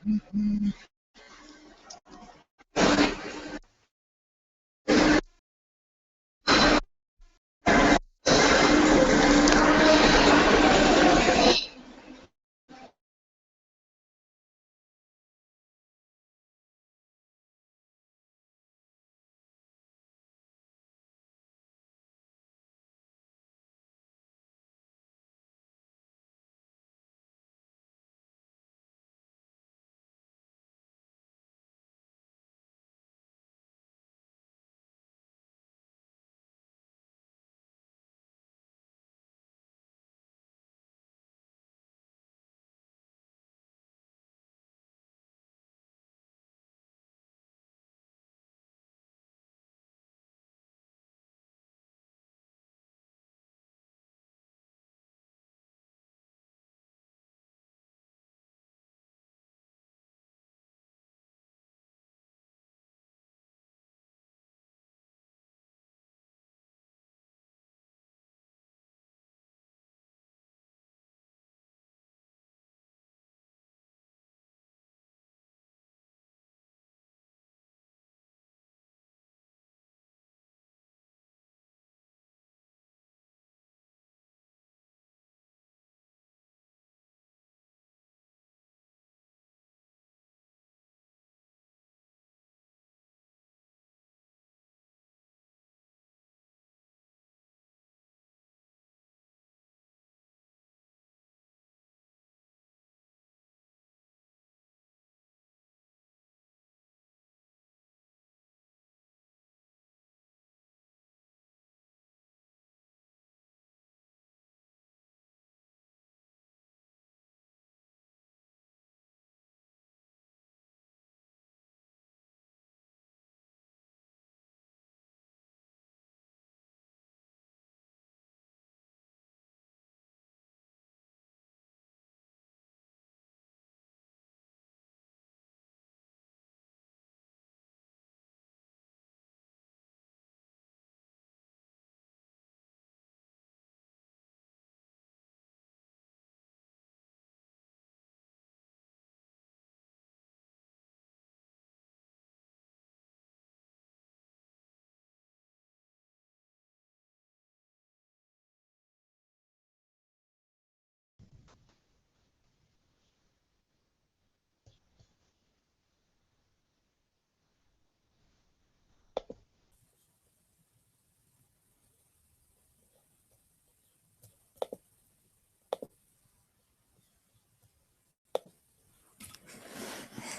Mhm.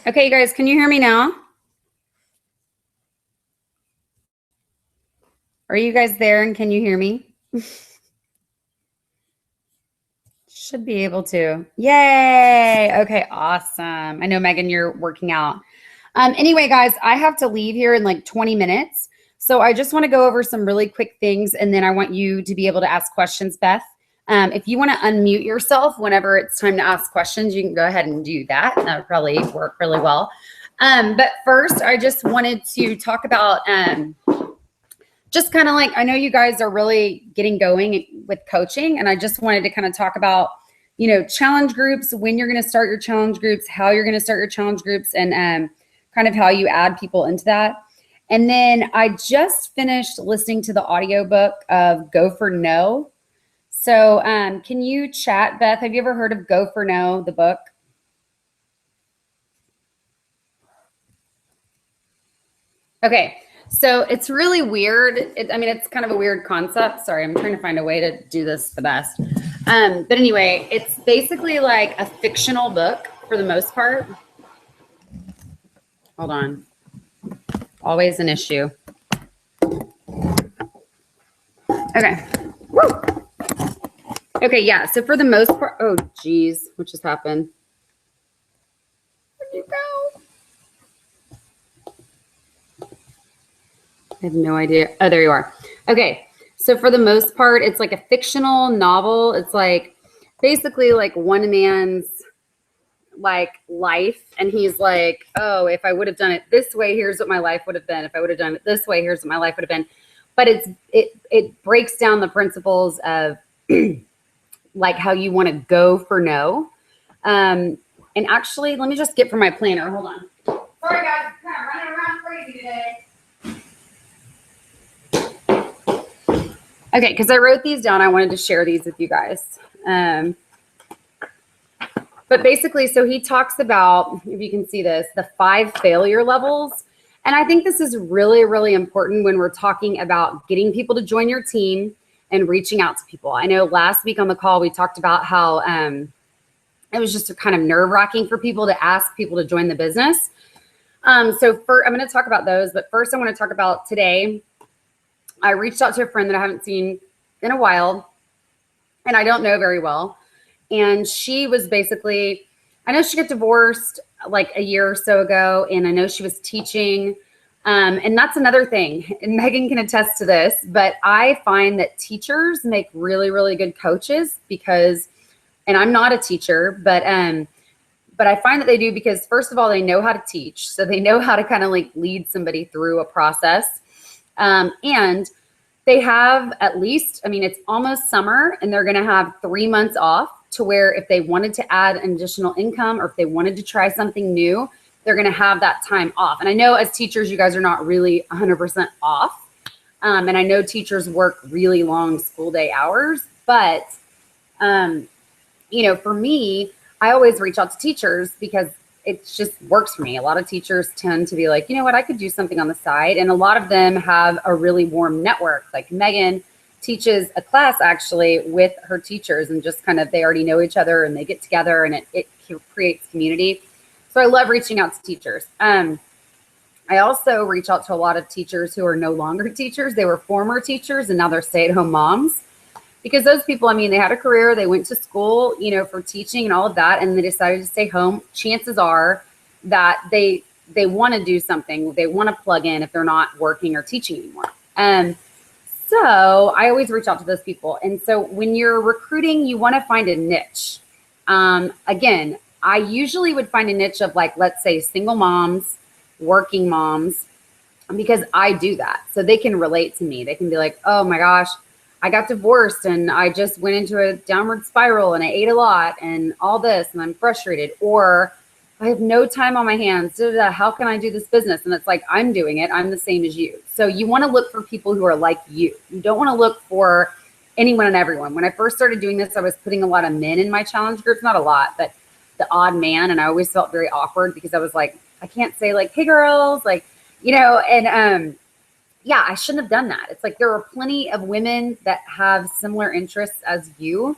Okay, you guys, can you hear me now? Are you guys there and can you hear me? Should be able to. Yay. Okay, awesome. I know, Megan, you're working out. Anyway, guys, I have to leave here in like 20 minutes. So I just want to go over some really quick things, and then I want you to be able to ask questions, Beth. If you want to unmute yourself whenever it's time to ask questions, you can go ahead and do that. That would probably work really well. But first, I just wanted to talk about just kind of like, I know you guys are really getting going with coaching, and I just wanted to kind of talk about, challenge groups, when you're going to start your challenge groups, how you're going to start your challenge groups, and kind of how you add people into that. And then I just finished listening to the audiobook of Go for No. So can you chat, Beth? Have you ever heard of Go for No, the book? Okay. So it's really weird. It's kind of a weird concept. Sorry, I'm trying to find a way to do this the best. But anyway, it's basically like a fictional book for the most part. Hold on. Always an issue. Okay. Woo. Okay, yeah. So for the most part, oh, geez, what just happened? Where'd you go? I have no idea. Oh, there you are. Okay. So for the most part, it's like a fictional novel. It's like basically like one man's like life. And he's like, oh, if I would have done it this way, here's what my life would have been. If I would have done it this way, here's what my life would have been. But it breaks down the principles of like how you want to go for no. And actually, let me just get from my planner. Hold on. Sorry, guys. I'm kind of running around crazy today. Okay, because I wrote these down. I wanted to share these with you guys. But basically, so he talks about, if you can see this, the 5 failure levels. And I think this is really, really important when we're talking about getting people to join your team and reaching out to people. I know last week on the call, we talked about how it was just kind of nerve-wracking for people to ask people to join the business. So I'm going to talk about those. But first, I want to talk about today. I reached out to a friend that I haven't seen in a while, and I don't know very well. And she was basically, I know she got divorced like a year or so ago, and I know she was teaching. And that's another thing, and Megan can attest to this, but I find that teachers make really, really good coaches because, and I'm not a teacher, but I find that they do because, first of all, they know how to teach. So they know how to kind of like lead somebody through a process. And they have at least, it's almost summer, and they're going to have 3 months off to where if they wanted to add an additional income or if they wanted to try something new, they're going to have that time off. And I know as teachers, you guys are not really 100% off. And I know teachers work really long school day hours, but, for me, I always reach out to teachers because it just works for me. A lot of teachers tend to be like, you know what, I could do something on the side. And a lot of them have a really warm network. Like Megan teaches a class actually with her teachers, and just kind of, they already know each other and they get together, and it creates community. So I love reaching out to teachers. I also reach out to a lot of teachers who are no longer teachers. They were former teachers and now they're stay-at-home moms. Because those people, they had a career, they went to school, for teaching and all of that, and they decided to stay home. Chances are that they want to do something. They want to plug in if they're not working or teaching anymore. So I always reach out to those people. And so when you're recruiting, you want to find a niche. Again, I usually would find a niche of like, let's say single moms, working moms, because I do that. So they can relate to me. They can be like, oh my gosh, I got divorced and I just went into a downward spiral and I ate a lot and all this and I'm frustrated, or I have no time on my hands. How can I do this business? And it's like, I'm doing it. I'm the same as you. So you want to look for people who are like you. You don't want to look for anyone and everyone. When I first started doing this, I was putting a lot of men in my challenge groups, not a lot, but the odd man. And I always felt very awkward because I was like, I can't say like, hey girls, like, yeah, I shouldn't have done that. It's like there are plenty of women that have similar interests as you.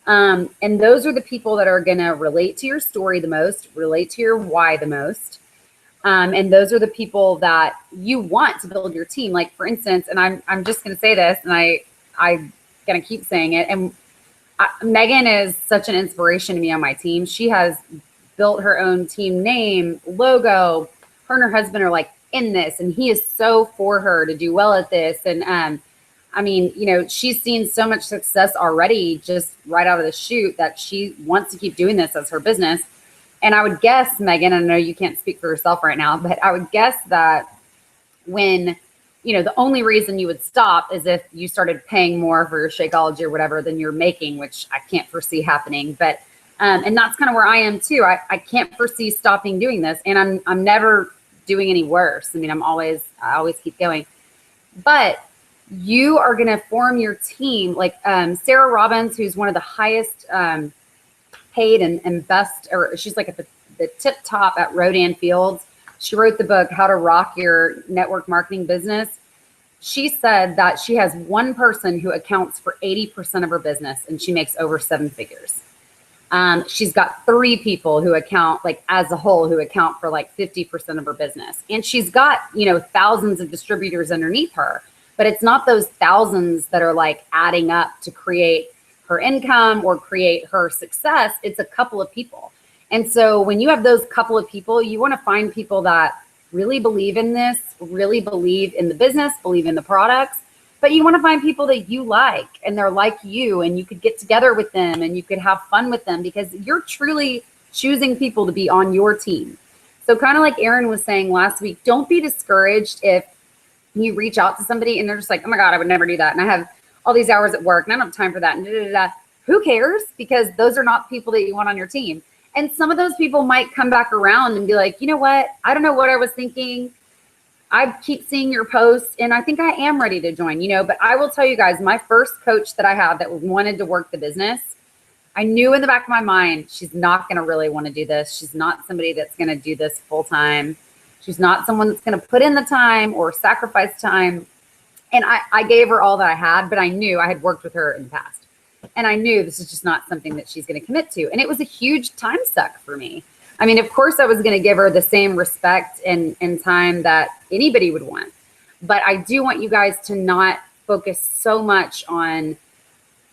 And those are the people that are going to relate to your story the most, relate to your why the most. And those are the people that you want to build your team. Like, for instance, and I'm just going to say this, and I'm going to keep saying it. And Megan is such an inspiration to me on my team. She has built her own team name, logo. Her and her husband are like in this, and he is so for her to do well at this. And I mean, you know, she's seen so much success already just right out of the chute that she wants to keep doing this as her business. And I would guess, Megan, I know you can't speak for yourself right now, but I would guess that when, you know, the only reason you would stop is if you started paying more for your Shakeology or whatever than you're making, which I can't foresee happening. But, and that's kind of where I am too. I can't foresee stopping doing this, and I'm never doing any worse. I mean, I always keep going. But you are going to form your team. Like Sarah Robbins, who's one of the highest paid and best, or she's like at the tip top at Rodan Fields. She wrote the book, How to Rock Your Network Marketing Business. She said that she has one person who accounts for 80% of her business, and she makes over 7 figures. She's got 3 people who account, like as a whole, who account for like 50% of her business. And she's got, you know, thousands of distributors underneath her. But it's not those thousands that are like adding up to create her income or create her success. It's a couple of people. And so when you have those couple of people, you want to find people that really believe in this, really believe in the business, believe in the products. But you want to find people that you like and they're like you, and you could get together with them and you could have fun with them, because you're truly choosing people to be on your team. So kind of like Aaron was saying last week, don't be discouraged if you reach out to somebody and they're just like, oh my God, I would never do that. And I have all these hours at work and I don't have time for that. And Who cares? Because those are not people that you want on your team. And some of those people might come back around and be like, you know what? I don't know what I was thinking. I keep seeing your posts and I think I am ready to join, you know, but I will tell you guys, my first coach that I had that wanted to work the business, I knew in the back of my mind, she's not going to really want to do this. She's not somebody that's going to do this full time. She's not someone that's going to put in the time or sacrifice time. And I gave her all that I had, but I knew I had worked with her in the past. And I knew this is just not something that she's going to commit to. And it was a huge time suck for me. I mean, of course, I was going to give her the same respect and time that anybody would want. But I do want you guys to not focus so much on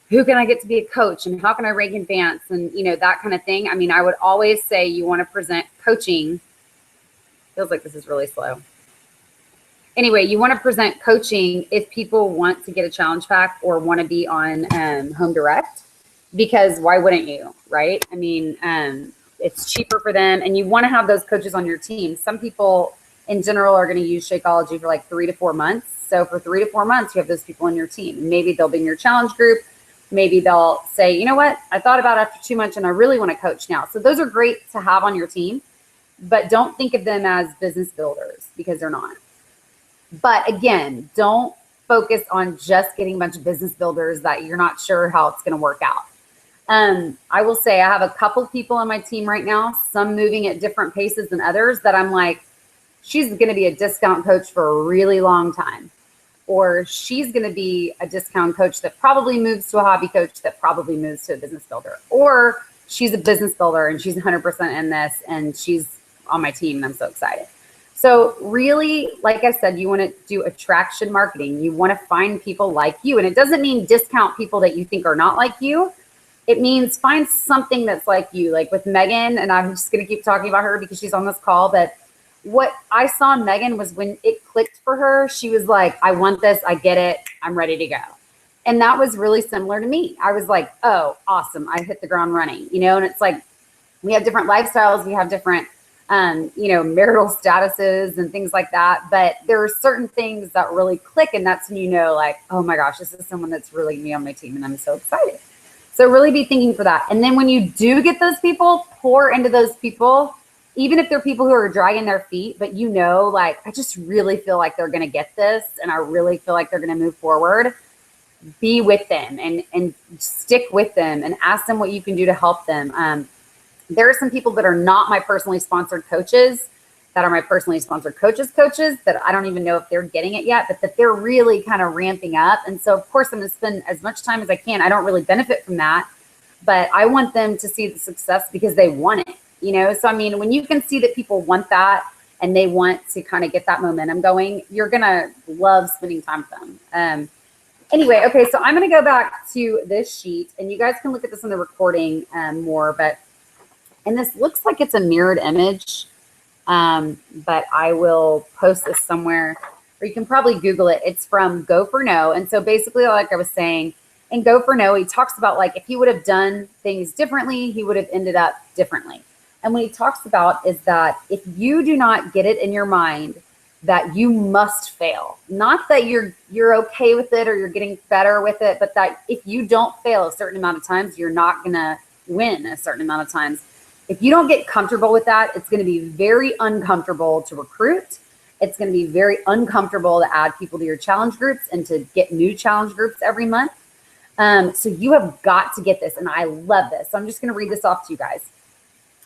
who can I get to be a coach and how can I rank advance and, you know, that kind of thing. I mean, I would always say you want to present coaching. Feels like this is really slow. Anyway, you want to present coaching if people want to get a challenge pack or want to be on Home Direct, because why wouldn't you, right? I mean, it's cheaper for them, and you want to have those coaches on your team. Some people in general are going to use Shakeology for like 3 to 4 months. So for 3 to 4 months, you have those people in your team. Maybe they'll be in your challenge group. Maybe they'll say, you know what, I thought about it after 2 months and I really want to coach now. So those are great to have on your team, but don't think of them as business builders, because they're not. But again, don't focus on just getting a bunch of business builders that you're not sure how it's going to work out. I will say I have a couple people on my team right now, some moving at different paces than others, that I'm like, she's going to be a discount coach for a really long time. Or she's going to be a discount coach that probably moves to a hobby coach that probably moves to a business builder. Or she's a business builder and she's 100% in this and she's on my team and I'm so excited. So really, like I said, you want to do attraction marketing. You want to find people like you. And it doesn't mean discount people that you think are not like you. It means find something that's like you. Like with Megan, and I'm just going to keep talking about her because she's on this call, but what I saw in Megan was when it clicked for her, she was like, I want this, I get it, I'm ready to go. And that was really similar to me. I was like, oh, awesome, I hit the ground running, you know. And it's like, we have different lifestyles, we have different you know, marital statuses and things like that. But there are certain things that really click, and that's when you know, like, oh my gosh, this is someone that's really me on my team, and I'm so excited. So really be thinking for that. And then when you do get those people, pour into those people, even if they're people who are dragging their feet, but you know, like, I just really feel like they're going to get this, and I really feel like they're going to move forward. Be with them and stick with them and ask them what you can do to help them. There are some people that are not my personally sponsored coaches that are my personally sponsored coaches that I don't even know if they're getting it yet, but that they're really kind of ramping up. And so of course I'm going to spend as much time as I can. I don't really benefit from that. but I want them to see the success because they want it, you know? So, I mean, when you can see that people want that and they want to kind of get that momentum going, you're going to love spending time with them. Anyway, okay, so I'm going to go back to this sheet, and you guys can look at this in the recording more, and this looks like it's a mirrored image, but I will post this somewhere, or you can probably Google it. It's from Go for No. And so basically, like I was saying, in Go for No, he talks about like if he would have done things differently, he would have ended up differently. And what he talks about is that if you do not get it in your mind that you must fail, not that you're okay with it or you're getting better with it, but that if you don't fail a certain amount of times, you're not gonna win a certain amount of times. If you don't get comfortable with that, it's going to be very uncomfortable to recruit. It's going to be very uncomfortable to add people to your challenge groups and to get new challenge groups every month. So you have got to get this, and I love this. So I'm just going to read this off to you guys.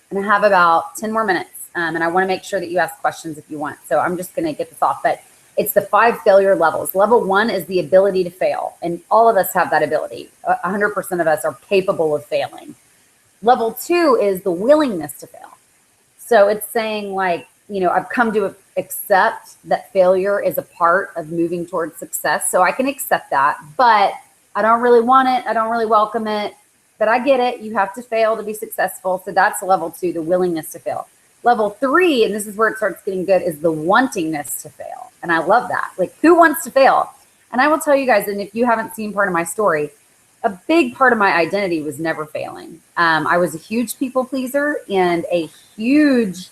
And I have about 10 more minutes, and I want to make sure that you ask questions if you want. So I'm just going to get this off, but it's the 5 failure levels. Level 1 is the ability to fail, and all of us have that ability. 100% of us are capable of failing. Level 2 is the willingness to fail. So it's saying like, you know, I've come to accept that failure is a part of moving towards success. So I can accept that, but I don't really want it. I don't really welcome it, but I get it. You have to fail to be successful. So that's level 2, the willingness to fail. Level 3, and this is where it starts getting good, is the wantingness to fail. And I love that. Like, who wants to fail? And I will tell you guys, and if you haven't seen part of my story, a big part of my identity was never failing. I was a huge people pleaser and a huge,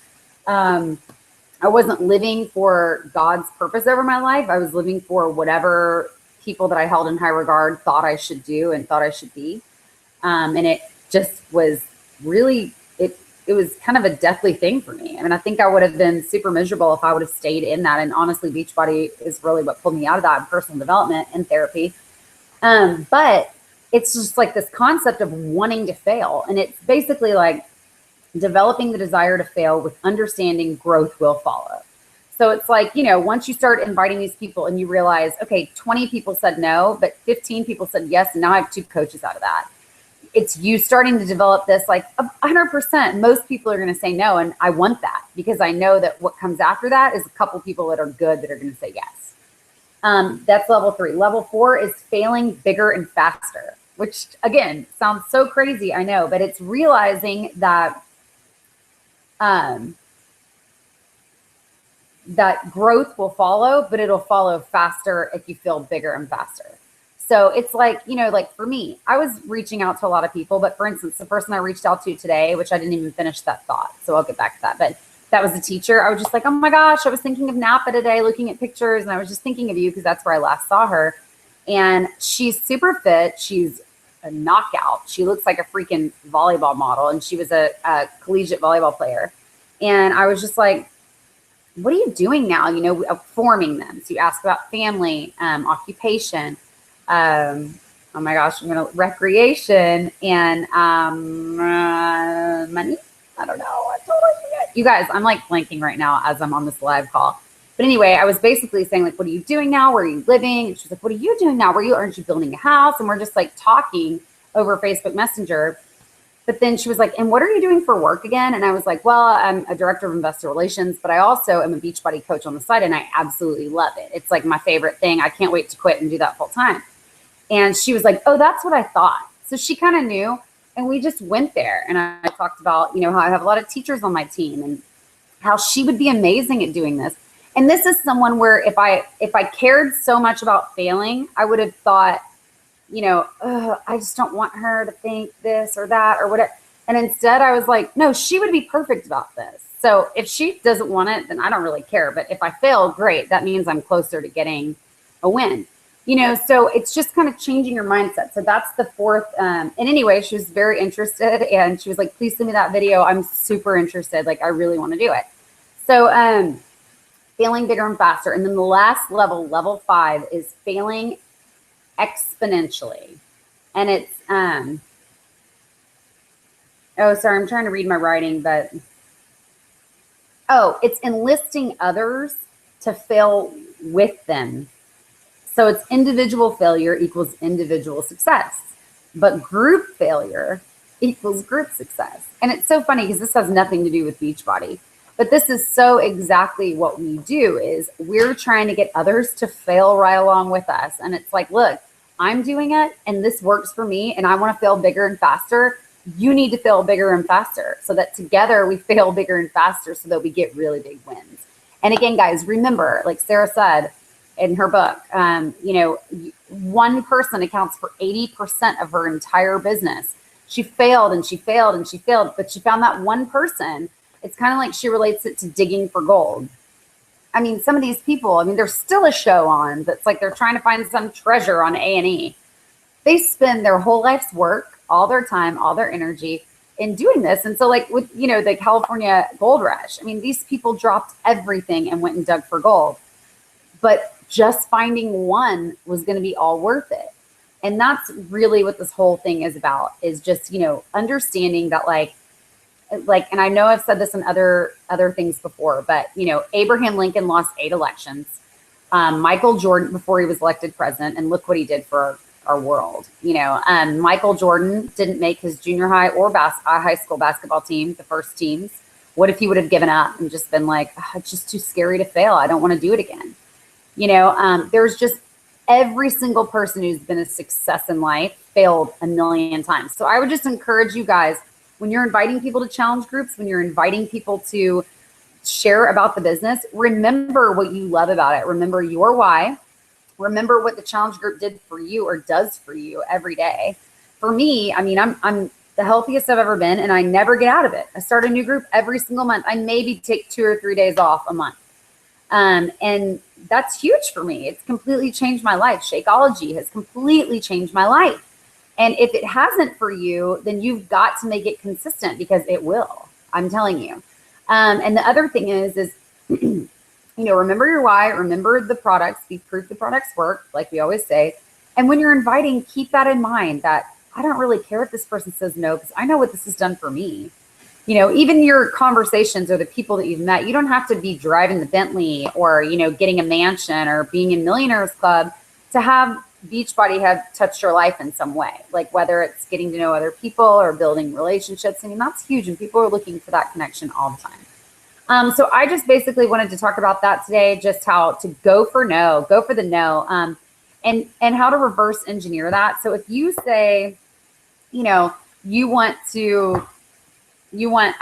I wasn't living for God's purpose over my life. I was living for whatever people that I held in high regard thought I should do and thought I should be. And it just was really, it was kind of a deathly thing for me. I mean, I think I would have been super miserable if I would have stayed in that. And honestly, Beachbody is really what pulled me out of that in personal development and therapy. But it's just like this concept of wanting to fail. And it's basically like developing the desire to fail with understanding growth will follow. So it's like, you know, once you start inviting these people and you realize, okay, 20 people said no, but 15 people said yes. And now I have 2 coaches out of that. It's you starting to develop this like 100%. Most people are going to say no. And I want that because I know that what comes after that is a couple people that are good that are going to say yes. That's level 3. Level 4 is failing bigger and faster, which again, sounds so crazy, I know, but it's realizing that that growth will follow, but it'll follow faster if you feel bigger and faster. So it's like, you know, like for me, I was reaching out to a lot of people, but for instance, the person I reached out to today, which I didn't even finish that thought, so I'll get back to that, but that was a teacher. I was just like, oh my gosh, I was thinking of Napa today, looking at pictures, and I was just thinking of you because that's where I last saw her. And she's super fit. She's a knockout. She looks like a freaking volleyball model, and she was a collegiate volleyball player. And I was just like, what are you doing now? You know, forming them. So you ask about family, occupation, oh my gosh, recreation, and money. I don't know. I totally forget. You guys, I'm like blanking right now as I'm on this live call. But anyway, I was basically saying like, what are you doing now? Where are you living? And she's like, what are you doing now? Aren't you building a house? And we're just like talking over Facebook Messenger. But then she was like, and what are you doing for work again? And I was like, well, I'm a director of investor relations, but I also am a Beachbody coach on the side, and I absolutely love it. It's like my favorite thing. I can't wait to quit and do that full time. And she was like, oh, that's what I thought. So she kind of knew. And we just went there. And I talked about, you know, how I have a lot of teachers on my team and how she would be amazing at doing this. And this is someone where if I cared so much about failing, I would have thought, you know, I just don't want her to think this or that or whatever. And instead I was like, no, she would be perfect about this. So if she doesn't want it, then I don't really care. But if I fail, great. That means I'm closer to getting a win. You know, so it's just kind of changing your mindset. So that's the 4th. And anyway, she was very interested, and she was like, please send me that video. I'm super interested. Like, I really want to do it. So failing bigger and faster. And then the last level, level 5, is failing exponentially. And it's, oh, sorry, I'm trying to read my writing, but, oh, it's enlisting others to fail with them. So it's individual failure equals individual success. But group failure equals group success. And it's so funny because this has nothing to do with Beachbody, but this is so exactly what we do is we're trying to get others to fail right along with us. And it's like, look, I'm doing it and this works for me and I want to fail bigger and faster. You need to fail bigger and faster so that together we fail bigger and faster so that we get really big wins. And again, guys, remember, like Sarah said in her book, one person accounts for 80% of her entire business. She failed and she failed and she failed, but she found that one person. It's kind of like she relates it to digging for gold. I mean, some of these people, I mean, there's still a show on that's like they're trying to find some treasure on A&E. They spend their whole life's work, all their time, all their energy in doing this. And so like with, the California gold rush, I mean, these people dropped everything and went and dug for gold. But just finding one was going to be all worth it. And that's really what this whole thing is about, is just, understanding that like, and I know I've said this in other things before, but, Abraham Lincoln lost 8 elections. Michael Jordan, before he was elected president, and look what he did for our world. Michael Jordan didn't make his junior high or high school basketball team, the first teams. What if he would have given up and just been like, it's just too scary to fail. I don't want to do it again. There's just every single person who's been a success in life failed a million times. So I would just encourage you guys, when you're inviting people to challenge groups, when you're inviting people to share about the business, remember what you love about it. Remember your why. Remember what the challenge group did for you or does for you every day. For me, I mean, I'm the healthiest I've ever been, and I never get out of it. I start a new group every single month. I maybe take 2 or 3 days off a month. And that's huge for me. It's completely changed my life. Shakeology has completely changed my life. And if it hasn't for you, then you've got to make it consistent, because it will. I'm telling you. And the other thing is remember your why, remember the products, be proof the products work, like we always say. And when you're inviting, keep that in mind, that I don't really care if this person says no, because I know what this has done for me. Even your conversations or the people that you've met, you don't have to be driving the Bentley or, getting a mansion or being in Millionaires Club to have Beachbody have touched your life in some way. Like whether it's getting to know other people or building relationships. I mean, that's huge. And people are looking for that connection all the time. So I just basically wanted to talk about that today, just how to go for the no, and how to reverse engineer that. So if you say, you want,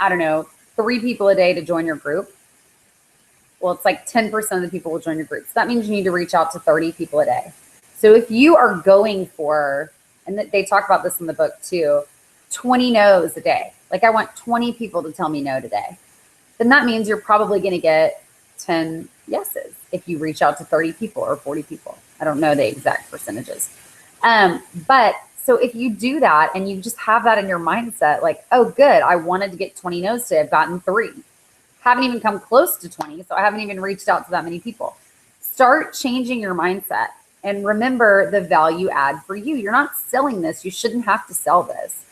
I don't know, 3 people a day to join your group. Well, it's like 10% of the people will join your group. So that means you need to reach out to 30 people a day. So if you are going for, and they talk about this in the book too, 20 no's a day. Like I want 20 people to tell me no today. Then that means you're probably going to get 10 yeses if you reach out to 30 people or 40 people. I don't know the exact percentages. But so if you do that and you just have that in your mindset, like, oh, good, I wanted to get 20 no's today. I've gotten 3. Haven't even come close to 20. So I haven't even reached out to that many people. Start changing your mindset and remember the value add for you. You're not selling this. You shouldn't have to sell this.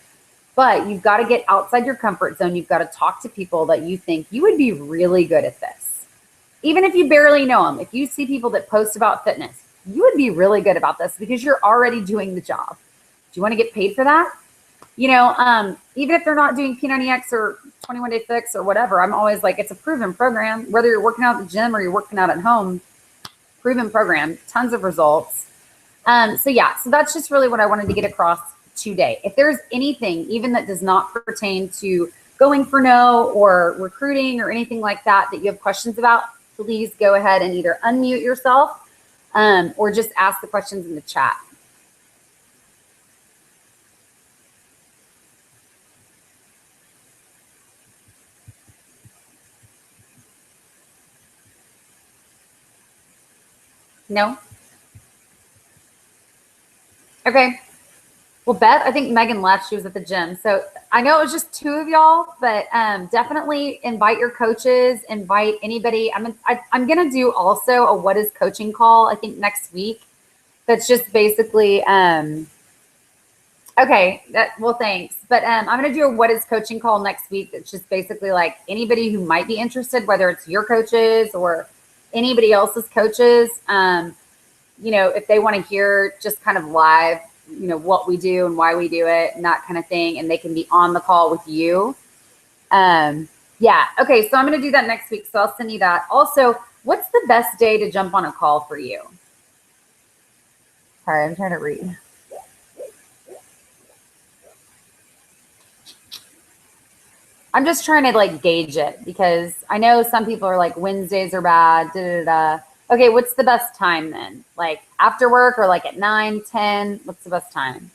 But you've got to get outside your comfort zone. You've got to talk to people that you think you would be really good at this. Even if you barely know them, if you see people that post about fitness, you would be really good about this because you're already doing the job. Do you want to get paid for that? Even if they're not doing P90X or 21 Day Fix or whatever, I'm always like, it's a proven program. Whether you're working out at the gym or you're working out at home, proven program, tons of results. So that's just really what I wanted to get across today. If there's anything, even that does not pertain to going for no or recruiting or anything like that you have questions about, please go ahead and either unmute yourself or just ask the questions in the chat. No? Okay. Well, Beth, I think Megan left. She was at the gym. So I know it was just 2 of y'all, but definitely invite your coaches, invite anybody. I'm going to do also a What is Coaching call, I think next week. That's just basically, okay, well, thanks. But I'm going to do a What is Coaching call next week. That's just basically like anybody who might be interested, whether it's your coaches or anybody else's coaches, if they want to hear just kind of live, what we do and why we do it and that kind of thing. And they can be on the call with you. Yeah. Okay. So I'm going to do that next week. So I'll send you that. Also, what's the best day to jump on a call for you? Sorry, I'm trying to read. I'm just trying to like gauge it because I know some people are like Wednesdays are bad. Okay, what's the best time then? Like after work or like at 9, 10? What's the best time?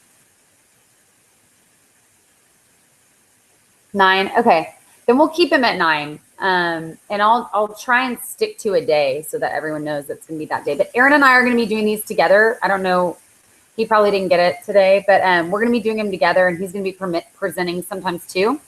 9. Okay, then we'll keep him at 9. And I'll try and stick to a day so that everyone knows it's going to be that day. But Aaron and I are going to be doing these together. I don't know. He probably didn't get it today, but we're going to be doing them together, and he's going to be presenting sometimes too.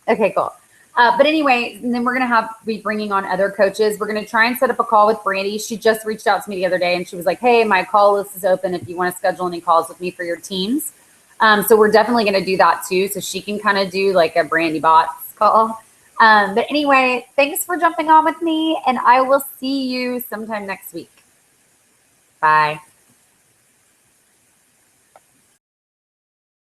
Okay, cool. But anyway, and then we're going to be bringing on other coaches. We're going to try and set up a call with Brandy. She just reached out to me the other day and she was like, hey, my call list is open if you want to schedule any calls with me for your teams. So we're definitely going to do that too. So she can kind of do like a Brandy Bots call. But anyway, thanks for jumping on with me, and I will see you sometime next week. Bye.